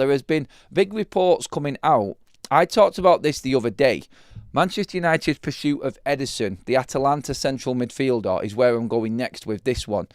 There has been big reports coming out. I talked about this the other day. Manchester United's pursuit of Éderson, the Atalanta central midfielder, is where I'm going next with this one.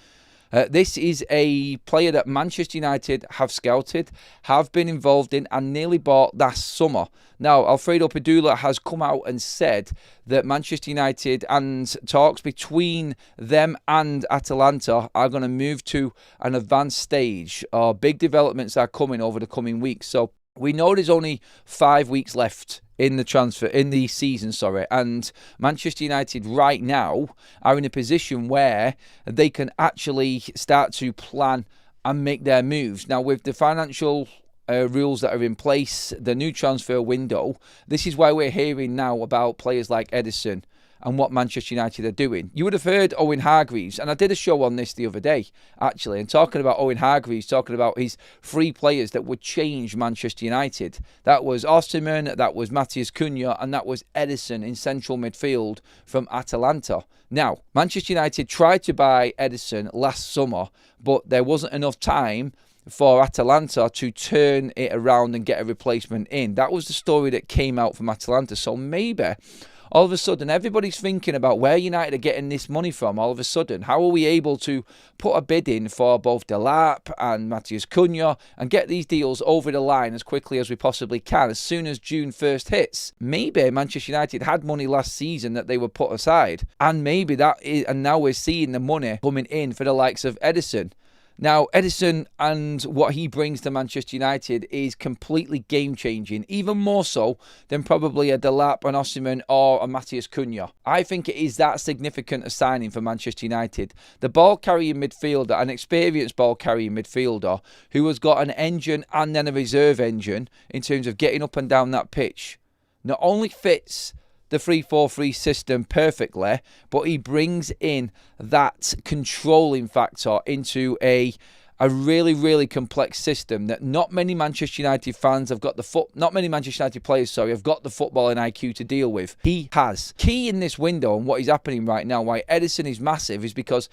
This is a player that Manchester United have scouted, have been involved in, and nearly bought last summer. Now, Alfredo Pedula has come out and said that Manchester United and talks between them and Atalanta are going to move to an advanced stage. Big developments are coming over the coming weeks. So we know there's only 5 weeks left in the season, and Manchester United right now are in a position where they can actually start to plan and make their moves. Now, with the financial rules that are in place, the new transfer window, this is why we're hearing now about players like Éderson and what Manchester United are doing. You would have heard Owen Hargreaves, and I did a show on this the other day, actually, and talking about Owen Hargreaves, talking about his 3 players that would change Manchester United. That was Osimhen, that was Matheus Cunha, and that was Éderson in central midfield from Atalanta. Now, Manchester United tried to buy Éderson last summer, but there wasn't enough time for Atalanta to turn it around and get a replacement in. That was the story that came out from Atalanta. So maybe all of a sudden, everybody's thinking about where United are getting this money from all of a sudden. How are we able to put a bid in for both Delap and Matheus Cunha and get these deals over the line as quickly as we possibly can, as soon as June 1st hits? Maybe Manchester United had money last season that they would put aside. And maybe and now we're seeing the money coming in for the likes of Éderson. Now, Éderson and what he brings to Manchester United is completely game-changing, even more so than probably a Delap, an Osimhen, or a Matheus Cunha. I think it is that significant a signing for Manchester United. The ball-carrying midfielder, an experienced ball-carrying midfielder, who has got an engine and then a reserve engine in terms of getting up and down that pitch, not only fits the 3-4-3 system perfectly, but he brings in that controlling factor into a really, really complex system that not many Manchester United fans have got not many Manchester United players, have got the footballing IQ to deal with. He has. Key in this window and what is happening right now, why Éderson is massive, is because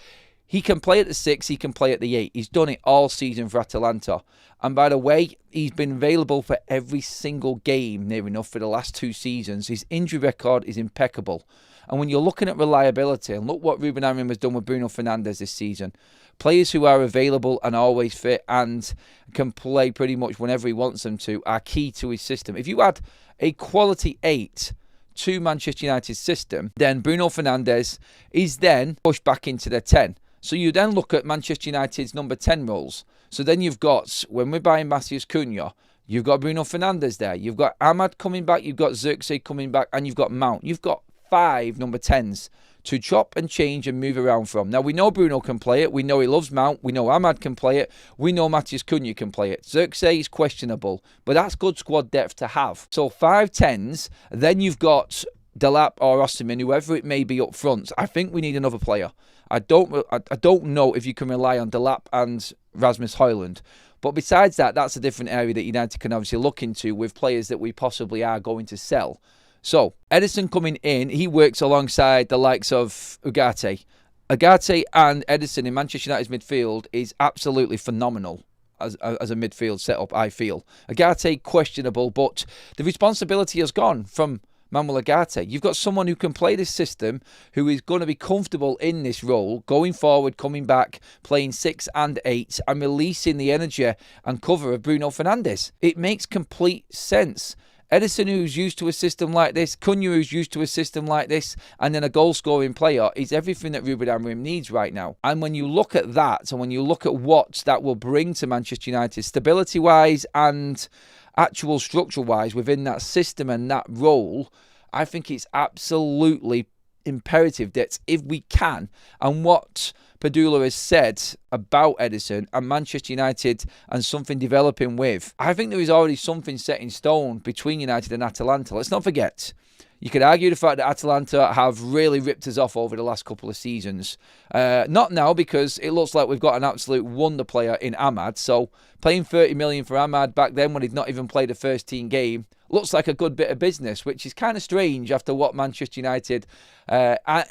he can play at the 6, he can play at the 8. He's done it all season for Atalanta. And by the way, he's been available for every single game, near enough, for the last 2 seasons. His injury record is impeccable. And when you're looking at reliability, and look what Ruben Amorim has done with Bruno Fernandes this season, players who are available and always fit and can play pretty much whenever he wants them to are key to his system. If you add a quality 8 to Manchester United's system, then Bruno Fernandes is then pushed back into the 10. So you then look at Manchester United's number 10 roles. So then you've got, when we're buying Matheus Cunha, you've got Bruno Fernandes there. You've got Ahmad coming back. You've got Xerxes coming back. And you've got Mount. You've got 5 number 10s to chop and change and move around from. Now, we know Bruno can play it. We know he loves Mount. We know Ahmad can play it. We know Matheus Cunha can play it. Xerxes is questionable. But that's good squad depth to have. So 5 10s. Then you've got Delap or Osimhen, whoever it may be up front. I think we need another player. I don't know if you can rely on Delap and Rasmus Højlund. But besides that, that's a different area that United can obviously look into with players that we possibly are going to sell. So, Éderson coming in, he works alongside the likes of Ugarte. Ugarte and Éderson in Manchester United's midfield is absolutely phenomenal as a midfield setup, I feel. Ugarte, questionable, but the responsibility has gone from Manuel Ugarte. You've got someone who can play this system, who is going to be comfortable in this role, going forward, coming back, playing 6 and 8, and releasing the energy and cover of Bruno Fernandes. It makes complete sense. Éderson, who's used to a system like this, Cunha, who's used to a system like this, and then a goal-scoring player, is everything that Ruben Amorim needs right now. And when you look at that, and when you look at what that will bring to Manchester United, stability-wise and actual structure-wise within that system and that role, I think it's absolutely imperative that if we can, and what Pedula has said about Éderson and Manchester United and something developing with, I think there is already something set in stone between United and Atalanta. Let's not forget, you could argue the fact that Atalanta have really ripped us off over the last couple of seasons. Not now, because it looks like we've got an absolute wonder player in Ahmad. So paying 30 million for Ahmad back then when he'd not even played a first team game looks like a good bit of business, which is kind of strange after what Manchester United,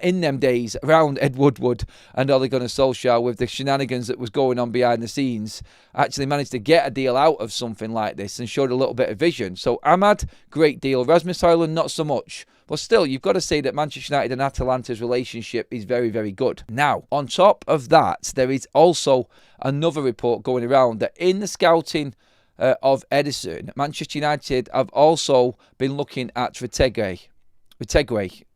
in them days, around Ed Woodward and Ole Gunnar Solskjaer, with the shenanigans that was going on behind the scenes, actually managed to get a deal out of something like this and showed a little bit of vision. So Ahmad, great deal. Rasmus Højlund, not so much. But still, you've got to say that Manchester United and Atalanta's relationship is very, very good. Now, on top of that, there is also another report going around that in the scouting of Éderson, Manchester United have also been looking at Retegui,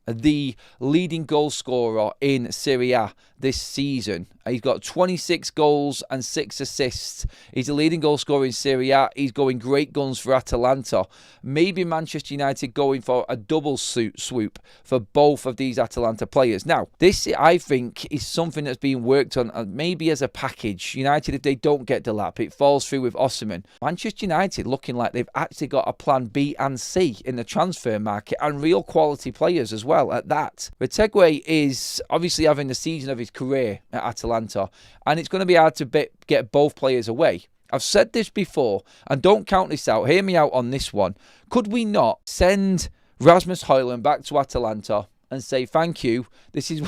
the leading goal scorer in Serie A this season. He's got 26 goals and 6 assists. He's the leading goal scorer in Serie A. He's going great guns for Atalanta. Maybe Manchester United going for a double swoop for both of these Atalanta players. Now, this, I think, is something that's being worked on maybe as a package. United, if they don't get Delap, it falls through with Osimhen. Manchester United looking like they've actually got a plan B and C in the transfer market, and real quality players as well at that. Retegui is obviously having the season of his career at Atalanta, and it's going to be hard to get both players away. I've said this before, and don't count this out. Hear me out on this one. Could we not send Rasmus Højlund back to Atalanta and say thank you? This is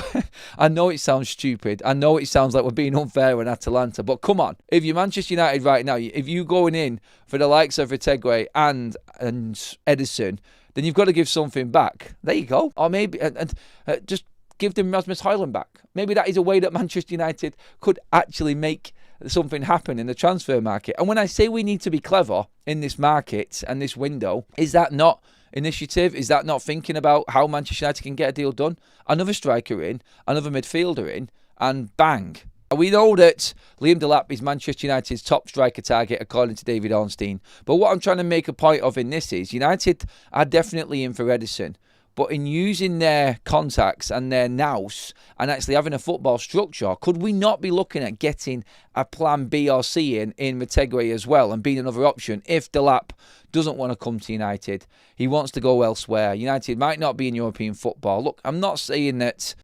I know it sounds stupid. I know it sounds like we're being unfair on Atalanta, but come on. If you're Manchester United right now, if you're going in for the likes of Retegui and Éderson, then you've got to give something back. There you go. Or maybe just give them Rasmus Højlund back. Maybe that is a way that Manchester United could actually make something happen in the transfer market. And when I say we need to be clever in this market and this window, is that not initiative? Is that not thinking about how Manchester United can get a deal done? Another striker in, another midfielder in, and bang. We know that Liam Delap is Manchester United's top striker target, according to David Ornstein. But what I'm trying to make a point of in this is United are definitely in for Éderson. But in using their contacts and their nous and actually having a football structure, could we not be looking at getting a plan B or C in Retegui as well and being another option if Delap doesn't want to come to United? He wants to go elsewhere. United might not be in European football. Look, I'm not saying that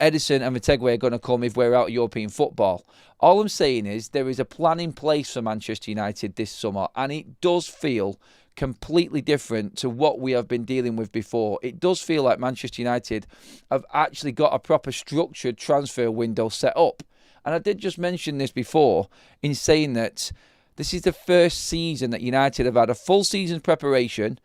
Éderson and Retegui are going to come if we're out of European football. All I'm saying is there is a plan in place for Manchester United this summer, and it does feel completely different to what we have been dealing with before. It does feel like Manchester United have actually got a proper structured transfer window set up. And I did just mention this before in saying that this is the first season that United have had a full season's preparation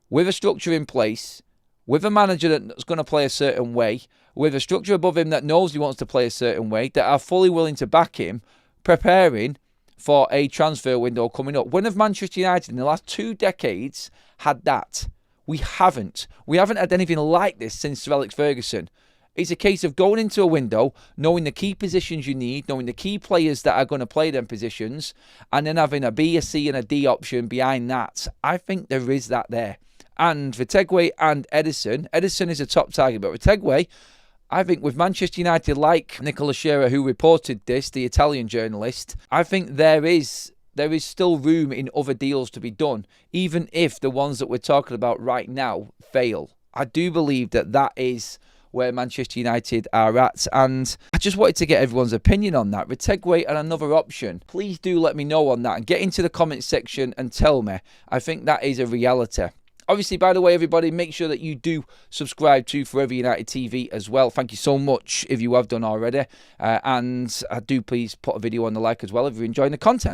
with a structure in place, with a manager that's going to play a certain way, with a structure above him that knows he wants to play a certain way, that are fully willing to back him, preparing for a transfer window coming up. When have Manchester United in the last 2 decades had that? We haven't. We haven't had anything like this since Sir Alex Ferguson. It's a case of going into a window, knowing the key positions you need, knowing the key players that are going to play them positions, and then having a B, a C and a D option behind that. I think there is that there. And Retegui and Éderson is a top target, but Retegui, I think with Manchester United, like Nicola Scherer, who reported this, the Italian journalist, I think there is still room in other deals to be done, even if the ones that we're talking about right now fail. I do believe that is where Manchester United are at, and I just wanted to get everyone's opinion on that. Retegui and another option. Please do let me know on that and get into the comments section and tell me. I think that is a reality. Obviously, by the way, everybody, make sure that you do subscribe to Forever United TV as well. Thank you so much if you have done already. And do please put a video on the like as well if you're enjoying the content.